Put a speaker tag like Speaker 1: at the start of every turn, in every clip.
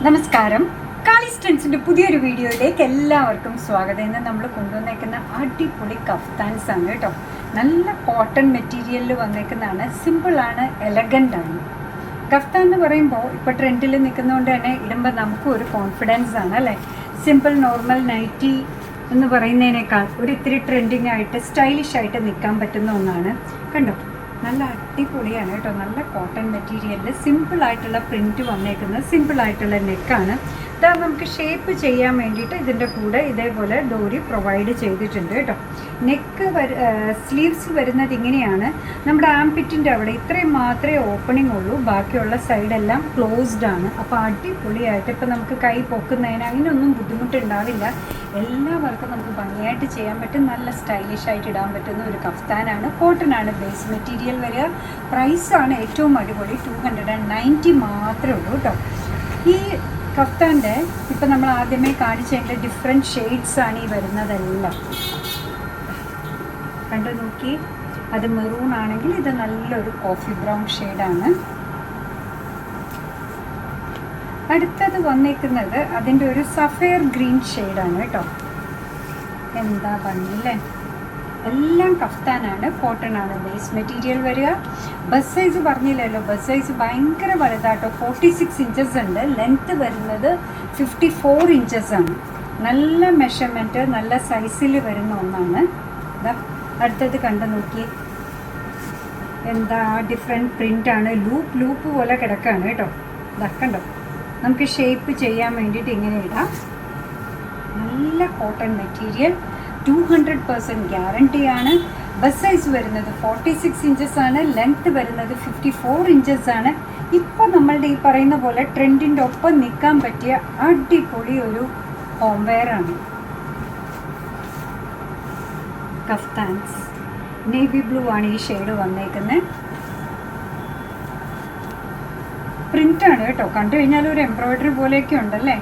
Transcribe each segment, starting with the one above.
Speaker 1: നമസ്കാരം. കാളീസ് ട്രെൻഡ്സിൻ്റെ പുതിയൊരു വീഡിയോയിലേക്ക് എല്ലാവർക്കും സ്വാഗതം. ഇന്ന് നമ്മൾ കൊണ്ടുവന്നേക്കുന്ന അടിപൊളി കഫ്താൻസ് ആണ് കേട്ടോ. നല്ല കോട്ടൺ മെറ്റീരിയലിൽ വന്നേക്കുന്നതാണ്. സിമ്പിളാണ്, എലഗൻ്റ് ആണ്. കഫ്താൻ എന്ന് പറയുമ്പോൾ ഇപ്പോൾ ട്രെൻഡിൽ നിൽക്കുന്നതുകൊണ്ട് തന്നെ ഇടുമ്പോൾ നമുക്കും ഒരു കോൺഫിഡൻസ് ആണ് അല്ലേ. സിമ്പിൾ നോർമൽ നൈറ്റി എന്ന് പറയുന്നതിനേക്കാൾ ഒരു ഇത്തിരി ട്രെൻഡിങ് ആയിട്ട് സ്റ്റൈലിഷ് ആയിട്ട് നിൽക്കാൻ പറ്റുന്ന ഒന്നാണ്. കണ്ടോ, നല്ല അടിപൊളിയാണ് കേട്ടോ. നല്ല കോട്ടൺ മെറ്റീരിയലിൽ സിമ്പിളായിട്ടുള്ള പ്രിൻറ്റ് വന്നേക്കുന്നത്, സിമ്പിളായിട്ടുള്ള നെക്കാണ്. ഇതാ നമുക്ക് ഷേപ്പ് ചെയ്യാൻ വേണ്ടിയിട്ട് ഇതിൻ്റെ കൂടെ ഇതേപോലെ ഡോരി പ്രൊവൈഡ് ചെയ്തിട്ടുണ്ട് കേട്ടോ. നെക്ക് സ്ലീവ്സ് വരുന്നത് ഇങ്ങനെയാണ്. നമ്മുടെ ആംപിറ്റിൻ്റെ അവിടെ ഇത്രയും മാത്രമേ ഓപ്പണിംഗ് ഉള്ളൂ, ബാക്കിയുള്ള സൈഡെല്ലാം ക്ലോസ്ഡ് ആണ്. അപ്പോൾ അടിപൊളിയായിട്ട് ഇപ്പോൾ നമുക്ക് കൈ പൊക്കുന്നതിന് അങ്ങനെയൊന്നും ബുദ്ധിമുട്ടുണ്ടാവില്ല. എല്ലാവർക്കും നമുക്ക് ഭംഗിയായിട്ട് ചെയ്യാൻ പറ്റും. നല്ല സ്റ്റൈലിഷ് ആയിട്ട് ഇടാൻ പറ്റുന്ന ഒരു കഫ്താനാണ്. കോട്ടൺ ആണ് ബേസ് മെറ്റീരിയൽ വരിക. പ്രൈസാണ് ഏറ്റവും അടിപൊളി, 290 മാത്രമേ ഉള്ളൂ കേട്ടോ. ഈ കഫ്താൻ്റെ ഇപ്പം നമ്മൾ ആദ്യമേ കാണിച്ചതിൻ്റെ ഡിഫറെൻറ്റ് ഷെയ്ഡ്സ് ആണ് ഈ വരുന്നതെല്ലാം. കണ്ടു നോക്കി, അത് മെറൂൺ ആണെങ്കിൽ ഇത് നല്ലൊരു കോഫി ബ്രൗൺ ഷെയ്ഡാണ്. അടുത്തത് വന്നേക്കുന്നത് അതിൻ്റെ ഒരു സഫയർ ഗ്രീൻ ഷെയ്ഡാണ് കേട്ടോ. എന്താ ഭംഗിയില്ലേ. എല്ലാം കഫ്താനാണ്, കോട്ടൺ ആണ് ബേസ് മെറ്റീരിയൽ വരിക. ബസ് സൈസ് പറഞ്ഞില്ലല്ലോ, ബസ് സൈസ് ഭയങ്കര വലുതാട്ടോ. 46 ഇഞ്ചസ് ഉണ്ട്. ലെങ്ത്ത് വരുന്നത് 54 ഇഞ്ചസ് ആണ്. നല്ല മെഷർമെൻറ്റ്, നല്ല സൈസിൽ വരുന്ന ഒന്നാണ്. ഇതാ അടുത്തത് കണ്ടു നോക്കി, എന്താ ഡിഫറെൻറ്റ് പ്രിൻ്റാണ്. ലൂപ്പ് പോലെ കിടക്കുകയാണ് കേട്ടോ. ഇതാ കണ്ടോ, നമുക്ക് ഷേപ്പ് ചെയ്യാൻ വേണ്ടിയിട്ട് ഇങ്ങനെ ഇടാം. നല്ല കോട്ടൺ മെറ്റീരിയൽ, 200% ഗ്യാരണ്ടിയാണ്. ബസ് സൈസ് വരുന്നത് 46 ഇഞ്ചസ് ആണ്. ലെങ്ത്ത് വരുന്നത് 54 ഇഞ്ചസ് ആണ്. ഇപ്പം നമ്മളുടെ ഈ പറയുന്ന പോലെ ട്രെൻഡിൻ്റെ ഒപ്പം നിൽക്കാൻ പറ്റിയ അടിപൊളി ഒരു ഹോം വെയർ ആണ് കഫ്താൻസ്. നേവി ബ്ലൂ ആണ് ഈ ഷെയ്ഡ് വന്നേക്കുന്നത്. പ്രിൻ്റാണ് കേട്ടോ. കണ്ടു കഴിഞ്ഞാൽ ഒരു എംബ്രോയ്ഡറി പോലെയൊക്കെ ഉണ്ടല്ലേ.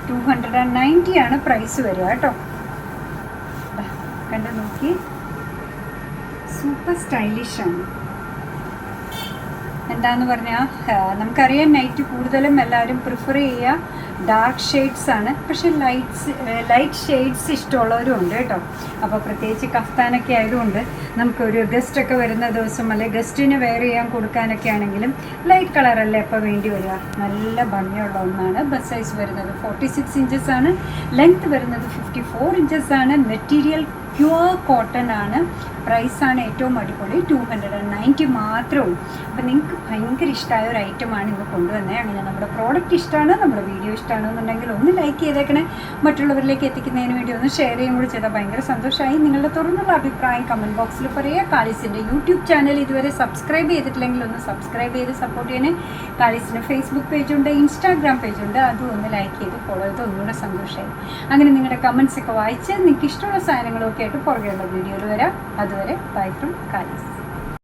Speaker 1: 290 ആണ് പ്രൈസ് വരിക കേട്ടോ. കണ്ടു നോക്കി, സൂപ്പർ സ്റ്റൈലിഷ് ആണ്. എന്താന്ന് പറഞ്ഞാൽ നമുക്കറിയാം നൈറ്റ് കൂടുതലും എല്ലാവരും പ്രിഫർ ചെയ്യുക ഡാർക്ക് ഷെയ്ഡ്സ് ആണ്. പക്ഷെ ലൈറ്റ് ഷെയ്ഡ്സ് ഇഷ്ടമുള്ളവരും ഉണ്ട് കേട്ടോ. അപ്പോൾ പ്രത്യേകിച്ച് കഫ്താനൊക്കെ ആയതുകൊണ്ട് നമുക്കൊരു ഗസ്റ്റൊക്കെ വരുന്ന ദിവസം അല്ലെങ്കിൽ ഗസ്റ്റിന് വെയർ ചെയ്യാൻ കൊടുക്കാനൊക്കെ ആണെങ്കിലും ലൈറ്റ് കളറല്ലേ അപ്പോൾ വേണ്ടി വരിക. നല്ല ഭംഗിയുള്ള ഒന്നാണ്. ബസ് സൈസ് വരുന്നത് 46 ഇഞ്ചസ് ആണ്. ലെങ്ത്ത് വരുന്നത് 54 ഇഞ്ചസ് ആണ്. മെറ്റീരിയൽ പ്യുവർ കോട്ടൺ ആണ്. പ്രൈസാണ് ഏറ്റവും അടിപൊളി, 290 മാത്രമേ ഉള്ളൂ. അപ്പോൾ നിങ്ങൾക്ക് ഭയങ്കര ഇഷ്ടമായ ഒരു ഐറ്റമാണ് ഇന്ന് കൊണ്ടുവന്നത്. അങ്ങനെ നമ്മുടെ പ്രോഡക്റ്റ് ഇഷ്ടമാണ്, നമ്മുടെ വീഡിയോ ഇഷ്ടമാണെന്നുണ്ടെങ്കിൽ ഒന്ന് ലൈക്ക് ചെയ്തേക്കണേ. മറ്റുള്ളവരിലേക്ക് എത്തിക്കുന്നതിന് വേണ്ടി ഒന്ന് ഷെയർ ചെയ്യും കൂടി ചെയ്താൽ ഭയങ്കര സന്തോഷമായി. നിങ്ങളുടെ തുറന്നുള്ള അഭിപ്രായം കമൻറ്റ് ബോക്സിൽ പറയുക. കാളീസിൻ്റെ യൂട്യൂബ് ചാനൽ ഇതുവരെ സബ്സ്ക്രൈബ് ചെയ്തിട്ടില്ലെങ്കിൽ ഒന്ന് സബ്സ്ക്രൈബ് ചെയ്ത് സപ്പോർട്ട് ചെയ്യണേ. കാളീസിന് ഫേസ്ബുക്ക് പേജുണ്ട്, ഇൻസ്റ്റാഗ്രാം പേജുണ്ട്, അതും ഒന്ന് ലൈക്ക് ചെയ്ത് ഫോളോ ചെയ്ത് ഒന്നുകൂടെ സന്തോഷമായി. അങ്ങനെ നിങ്ങളുടെ കമൻറ്റ്സ് ഒക്കെ വായിച്ച് നിങ്ങൾക്ക് ഇഷ്ടമുള്ള സാധനങ്ങളൊക്കെ ആയിട്ട് പുറകെയുള്ള വീഡിയോയിൽ വരാം. അതുവരെ ബൈ ഫ്രം കാളീസ്.